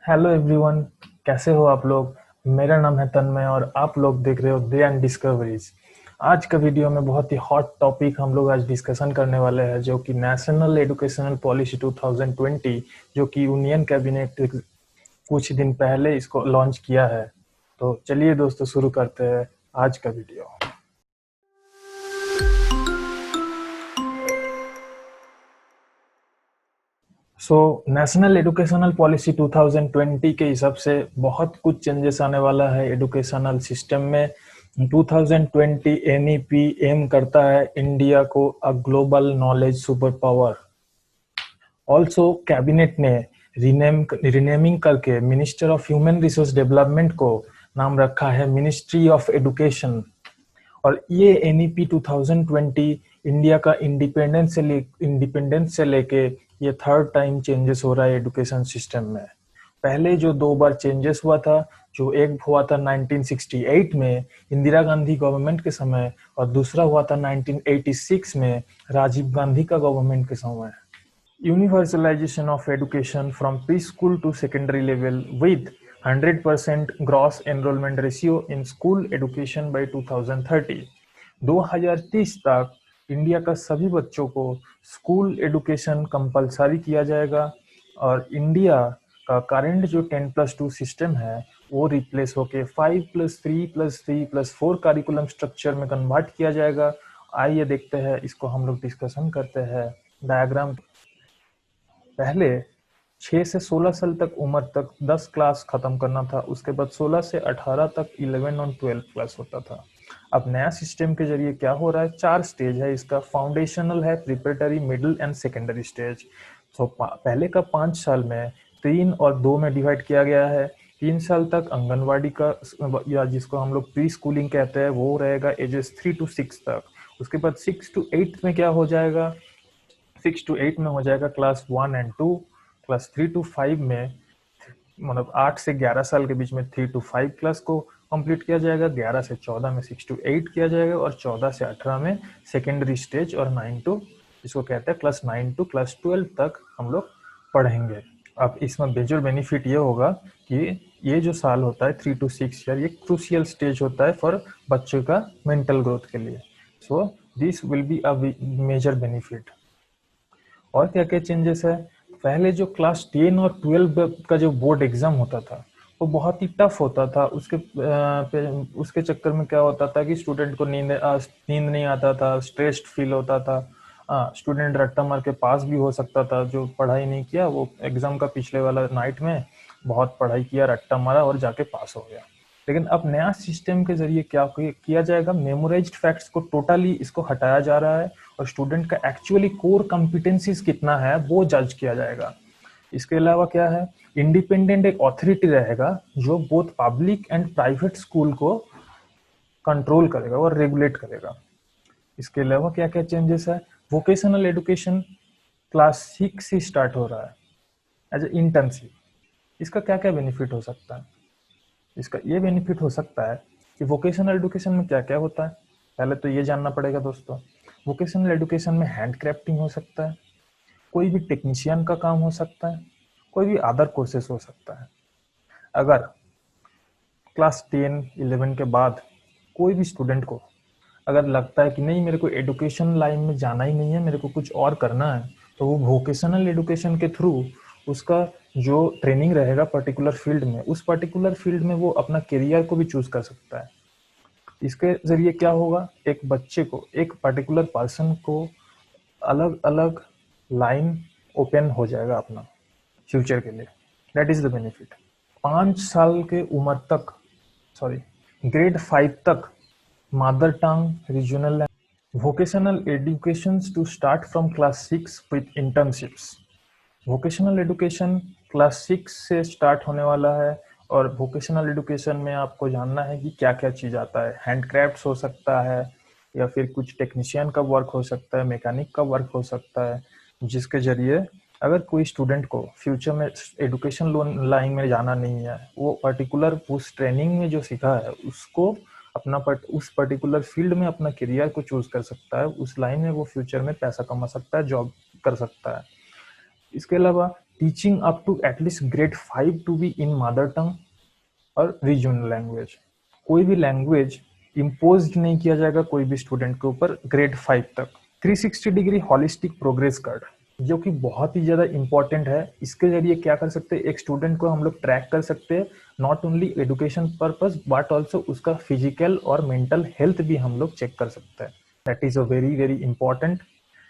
Hello everyone. कैसे हो आप लोग। मेरा नाम है तन्मय और आप लोग देख रहे हो दे एंड डिस्कवरीज। आज का वीडियो में बहुत ही हॉट टॉपिक हम लोग आज डिस्कशन करने वाले हैं, जो कि नेशनल एजुकेशनल पॉलिसी 2020, जो कि यूनियन कैबिनेट कुछ दिन पहले इसको लॉन्च किया है। तो चलिए दोस्तों, शुरू करते हैं आज का वीडियो। नेशनल एजुकेशनल पॉलिसी 2020 के हिसाब से बहुत कुछ चेंजेस आने वाला है एजुकेशनल सिस्टम में। 2020 एनईपी एम करता है इंडिया को a global knowledge super power. Also cabinet ने रिनेमिंग करके minister of human resource development को नाम रखा है मिनिस्ट्री ऑफ एजुकेशन। और ये एनईपी 2020 इंडिया का इंडिपेंडेंस से लेके ये थर्ड टाइम चेंजेस हो रहा है एजुकेशन सिस्टम में। पहले जो दो बार चेंजेस हुआ था, जो एक हुआ था 1968 में इंदिरा गांधी गवर्नमेंट के समय, और दूसरा हुआ था 1986 में राजीव गांधी का गवर्नमेंट के समय। Universalization of education from preschool to secondary level with 100% gross enrollment ratio in school education by 2030। 2030 तक इंडिया का सभी बच्चों को स्कूल एडुकेशन कंपलसरी किया जाएगा और इंडिया का करंट जो 10+2 सिस्टम है वो रिप्लेस होके 5+3+3+4 करिकुलम स्ट्रक्चर में कन्वर्ट किया जाएगा। आइए देखते हैं, इसको हम लोग डिस्कशन करते हैं डायग्राम। पहले 6 से 16 साल तक उम्र तक 10 क्लास खत्म करना था, उसके बाद 16 से 18 तक 11 और 12 क्लास होता था। अब नया सिस्टम के जरिए क्या हो रहा है, 4 स्टेज है इसका। फाउंडेशनल है, preparatory, middle and secondary stage. तो पहले का 5 साल में 3 और 2 में डिवाइड किया गया है। 3 साल तक आंगनवाड़ी का या जिसको हम लोग प्री स्कूलिंग कहते हैं वो रहेगा एजेस 3 to 6 तक। उसके बाद 6 to 8 में क्या हो जाएगा, 6 to 8 में हो जाएगा क्लास 1 एंड 2। क्लास 3 to 5 में मतलब 8 से 11 साल के बीच में 3 to 5 क्लास को कंप्लीट किया जाएगा। 11 से 14 में 6 to 8 किया जाएगा और 14 से 18 में सेकेंडरी स्टेज और 9 to जिसको कहते हैं क्लास 9 to क्लास 12 तक हम लोग पढ़ेंगे। अब इसमें मेजर बेनिफिट ये होगा कि ये जो साल होता है 3 to 6 ईयर, ये क्रूशियल स्टेज होता है फॉर बच्चों का मेंटल ग्रोथ के लिए। So this will be a major benefit. और क्या क्या चेंजेस है, पहले जो क्लास 10 और 12 का जो बोर्ड एग्जाम होता था वो बहुत ही टफ होता था। उसके चक्कर में क्या होता था कि स्टूडेंट को नींद नहीं आता था, स्ट्रेस्ड फील होता था। स्टूडेंट रट्टा मार के पास भी हो सकता था, जो पढ़ाई नहीं किया वो एग्जाम का पिछले वाला नाइट में बहुत पढ़ाई किया, रट्टा मारा और जाके पास हो गया। लेकिन अब नया सिस्टम के जरिए क्या किया जाएगा, मेमोराइज्ड फैक्ट्स को टोटली इसको हटाया जा रहा है और स्टूडेंट का एक्चुअली कोर कॉम्पिटेंसीज कितना है वो जज किया जाएगा। इसके अलावा क्या है, इंडिपेंडेंट एक ऑथोरिटी रहेगा जो both public and private school को कंट्रोल करेगा और रेगुलेट करेगा। इसके अलावा क्या क्या चेंजेस है, वोकेशनल एजुकेशन क्लास 6 से स्टार्ट हो रहा है एज ए इंटर्नशिप। इसका क्या क्या बेनिफिट हो सकता है, इसका ये बेनिफिट हो सकता है कि वोकेशनल एजुकेशन में क्या क्या होता है। पहले तो ये जानना पड़ेगा दोस्तों, वोकेशनल एजुकेशन में हैंड क्राफ्टिंग हो सकता है, कोई भी टेक्नीशियन का काम हो सकता है, कोई भी अदर कोर्सेस हो सकता है। अगर क्लास 10-11 के बाद कोई भी स्टूडेंट को अगर लगता है कि नहीं मेरे को एडुकेशन लाइन में जाना ही नहीं है, मेरे को कुछ और करना है, तो वो वोकेशनल एजुकेशन के थ्रू उसका जो ट्रेनिंग रहेगा पर्टिकुलर फील्ड में, उस पर्टिकुलर फील्ड में वो अपना करियर को भी चूज कर सकता है। इसके जरिए क्या होगा, एक बच्चे को, एक पर्टिकुलर पर्सन को अलग अलग लाइन ओपन हो जाएगा अपना फ्यूचर के लिए। That is the benefit. 5 साल के उम्र तक, सॉरी, ग्रेड 5 तक mother tongue regional vocational educations to start from class 6 with internships। Vocational education class 6 से स्टार्ट होने वाला है और वोकेशनल एजुकेशन में आपको जानना है कि क्या क्या चीज़ आता है। हैंडक्राफ्ट्स हो सकता है या फिर कुछ टेक्नीशियन का वर्क हो सकता है, मैकेनिक का वर्क हो सकता है, जिसके जरिए अगर कोई स्टूडेंट को फ्यूचर में एजुकेशन लोन लाइन में जाना नहीं है, वो पर्टिकुलर उस ट्रेनिंग में जो सीखा है उसको अपना उस पर्टिकुलर फील्ड में अपना करियर को चूज कर सकता है, उस लाइन में वो फ्यूचर में पैसा कमा सकता है, जॉब कर सकता है। इसके अलावा teaching up to at least grade 5 to be in mother tongue और रीजनल लैंग्वेज। कोई भी लैंग्वेज इम्पोज नहीं किया जाएगा कोई भी स्टूडेंट के ऊपर ग्रेड 5 तक। 360 डिग्री हॉलिस्टिक प्रोग्रेस कार्ड, जो कि बहुत ही ज़्यादा इंपॉर्टेंट है। इसके जरिए क्या कर सकते हैं, एक स्टूडेंट को हम लोग ट्रैक कर सकते हैं, not only education purpose but also उसका फिजिकल और मेंटल हेल्थ भी हम लोग चेक कर सकते हैं। That is a very very important.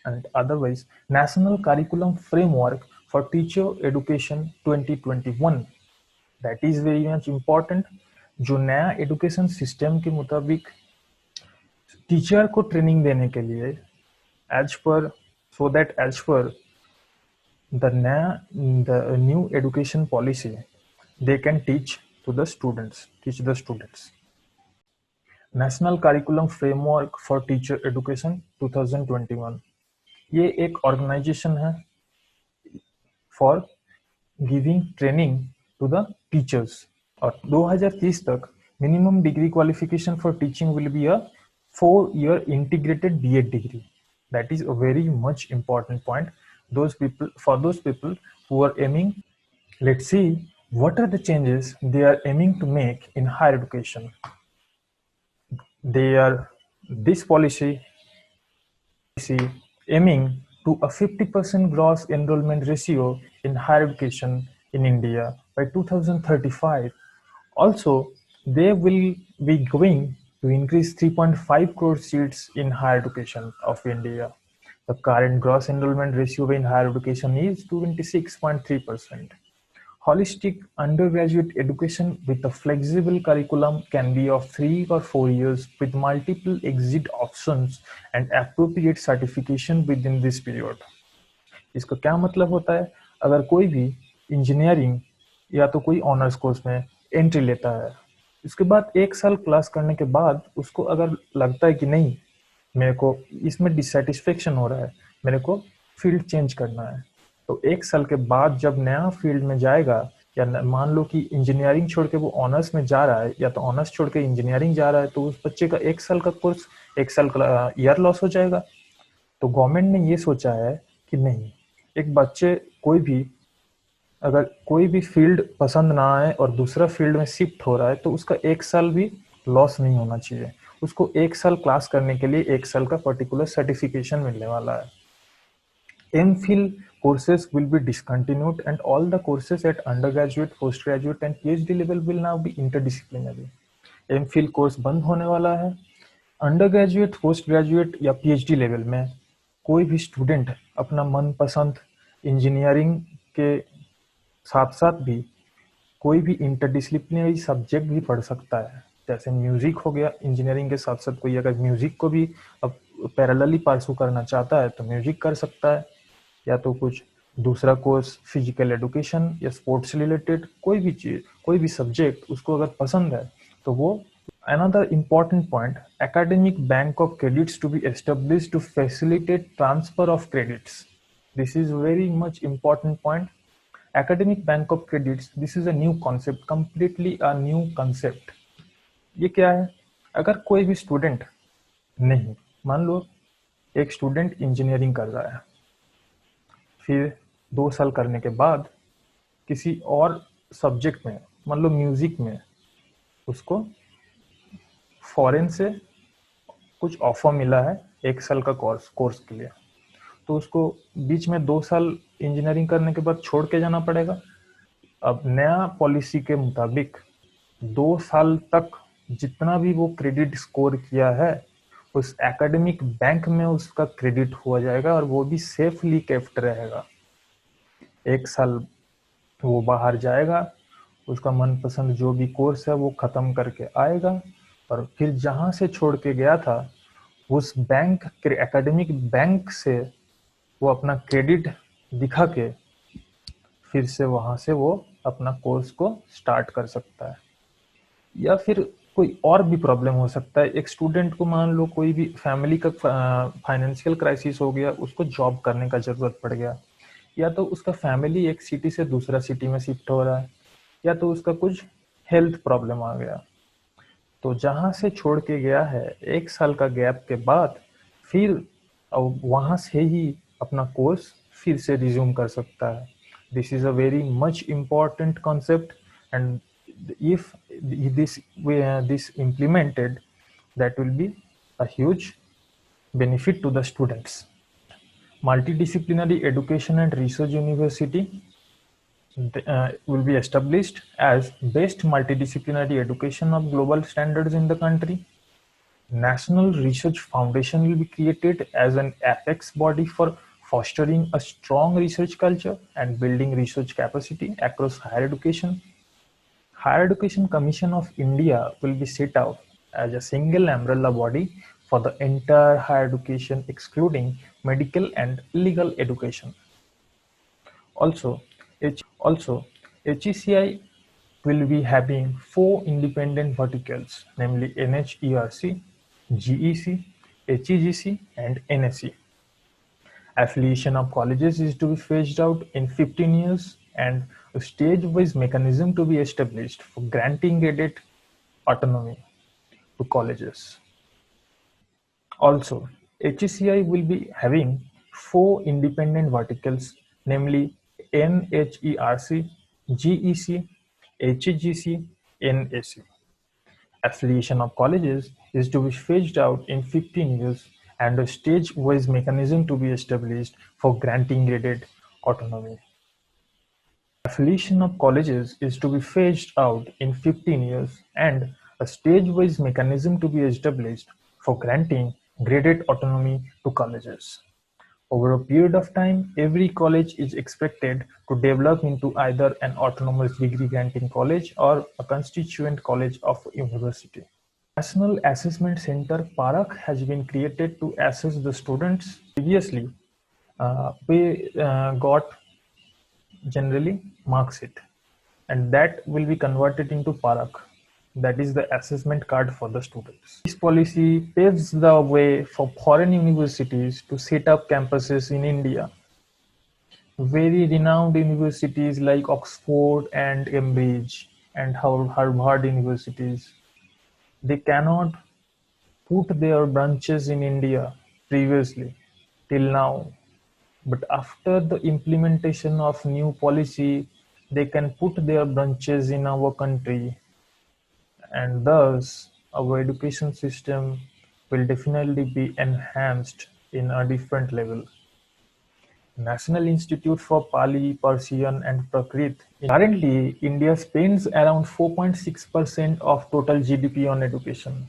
And otherwise national curriculum framework for teacher education 2021, that is very much important. जो नया एजुकेशन सिस्टम के मुताबिक टीचर को ट्रेनिंग देने के लिए as per as per the new education policy, they can teach the students. National Curriculum Framework for Teacher Education 2021, ये एक ऑर्गेनाइजेशन है for giving training to the teachers. और 2030 तक minimum degree qualification for teaching will be a 4-year integrated B.Ed degree. That is a very much important point. For those people who are aiming, let's see what are the changes they are aiming to make in higher education. This policy aiming to a 50% gross enrollment ratio in higher education in India by 2035. Also, they will be going to increase 3.5 crore seats in higher education of India. The current gross enrollment ratio in higher education is 26.3%. Holistic undergraduate education with a flexible curriculum can be of 3 or 4 years with multiple exit options and appropriate certification within this period. इसका क्या मतलब होता है, अगर कोई भी engineering या तो कोई ऑनर्स कोर्स में एंट्री लेता है, इसके बाद 1 साल क्लास करने के बाद उसको अगर लगता है कि नहीं मेरे को इसमें डिससेटिस्फेक्शन हो रहा है, मेरे को फील्ड चेंज करना है, तो 1 साल के बाद जब नया फील्ड में जाएगा, या मान लो कि इंजीनियरिंग छोड़ के वो ऑनर्स में जा रहा है या तो ऑनर्स छोड़ के इंजीनियरिंग जा रहा है, तो उस बच्चे का 1 साल का कोर्स 1 साल का ईयर लॉस हो जाएगा। तो गवर्नमेंट ने ये सोचा है कि नहीं, एक बच्चे अगर कोई भी फील्ड पसंद ना आए और दूसरा फील्ड में शिफ्ट हो रहा है, तो उसका 1 साल भी लॉस नहीं होना चाहिए। उसको 1 साल क्लास करने के लिए 1 साल का पर्टिकुलर सर्टिफिकेशन मिलने वाला है। MPhil courses will be discontinued and all the courses at undergraduate, postgraduate and PhD level will now be interdisciplinary. MPhil course बंद होने वाला है। अंडरग्रेजुएट, पोस्ट ग्रेजुएट या PhD लेवल में कोई भी स्टूडेंट अपना मनपसंद इंजीनियरिंग के साथ साथ भी कोई भी इंटरडिसिप्लिनरी सब्जेक्ट भी पढ़ सकता है। जैसे म्यूजिक हो गया, इंजीनियरिंग के साथ साथ कोई अगर म्यूजिक को भी अब पैरेलली परसू करना चाहता है तो म्यूजिक कर सकता है, या तो कुछ दूसरा कोर्स फिजिकल एजुकेशन या स्पोर्ट्स से रिलेटेड कोई भी चीज, कोई भी सब्जेक्ट उसको अगर पसंद है तो वो। Another important point, academic bank of credits to be established to facilitate transfer of credits. This is very much important point. Academic bank of credits, this is a new concept, completely a new concept. ये क्या है, अगर कोई भी student नहीं, मान लो एक student engineering कर रहा है, फिर 2 साल करने के बाद किसी और सब्जेक्ट में, मान लो म्यूजिक में, उसको फॉरेन से कुछ ऑफर मिला है 1 साल का कोर्स के लिए, तो उसको बीच में 2 साल इंजीनियरिंग करने के बाद छोड़ के जाना पड़ेगा। अब नया पॉलिसी के मुताबिक 2 साल तक जितना भी वो क्रेडिट स्कोर किया है उस एकेडमिक बैंक में उसका क्रेडिट हुआ जाएगा और वो भी सेफली केप्ट रहेगा। 1 साल वो बाहर जाएगा, उसका मनपसंद जो भी कोर्स है वो खत्म करके आएगा और फिर जहां से छोड़ के गया था उस बैंक, एकेडमिक बैंक से वो अपना क्रेडिट दिखा के फिर से वहां से वो अपना कोर्स को स्टार्ट कर सकता है। या फिर कोई और भी प्रॉब्लम हो सकता है, एक स्टूडेंट को मान लो कोई भी फैमिली का फाइनेंशियल क्राइसिस हो गया, उसको जॉब करने का जरूरत पड़ गया, या तो उसका फैमिली एक सिटी से दूसरा सिटी में शिफ्ट हो रहा है, या तो उसका कुछ हेल्थ प्रॉब्लम आ गया, तो जहां से छोड़ के गया है 1 साल का गैप के बाद फिर वहां से ही अपना कोर्स फिर से रिज्यूम कर सकता है। This is a very much important concept, and if this implemented, that will be a huge benefit to the students. Multidisciplinary Education and Research University will be established as best multidisciplinary education of global standards in the country. National Research Foundation will be created as an apex body for fostering a strong research culture and building research capacity across higher education. Higher Education Commission of India will be set out as a single umbrella body for the entire higher education, excluding medical and legal education. Also, HECI will be having 4 independent verticals, namely NHERC, GEC, HEGC, and NSE. Affiliation of colleges is to be phased out in 15 years, and a stage-wise mechanism to be established for granting graded autonomy to colleges. Also, HECI will be having 4 independent verticals, namely NHERC, GEC, HEGC, NSE. Affiliation of colleges is to be phased out in 15 years, and a stage-wise mechanism to be established for granting graded autonomy. Affiliation of colleges is to be phased out in 15 years, and a stage-wise mechanism to be established for granting graded autonomy to colleges. Over a period of time, every college is expected to develop into either an autonomous degree granting college or a constituent college of university. National Assessment Center (PARAC) has been created to assess the students. Previously, we got generally marksheet, and that will be converted into PARAC. That is the assessment card for the students. This policy paves the way for foreign universities to set up campuses in India. Very renowned universities like Oxford and Cambridge and Harvard universities, they cannot put their branches in India previously till now, but after the implementation of new policy, they can put their branches in our country, and thus our education system will definitely be enhanced in a different level. National Institute for Pali, Persian and Prakrit. Currently, India spends around 4.6% of total GDP on education.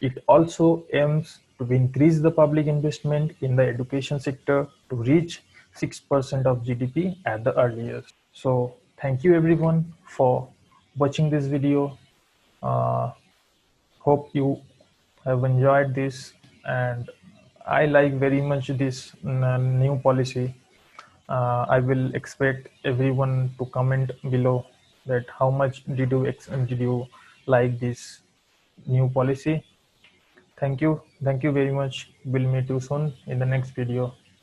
It also aims to increase the public investment in the education sector to reach 6% of GDP at the earliest. So thank you everyone for watching this video. Hope you have enjoyed this, and I like very much this new policy. I will expect everyone to comment below that how much did you like this new policy. Thank you very much. We'll meet you soon in the next video.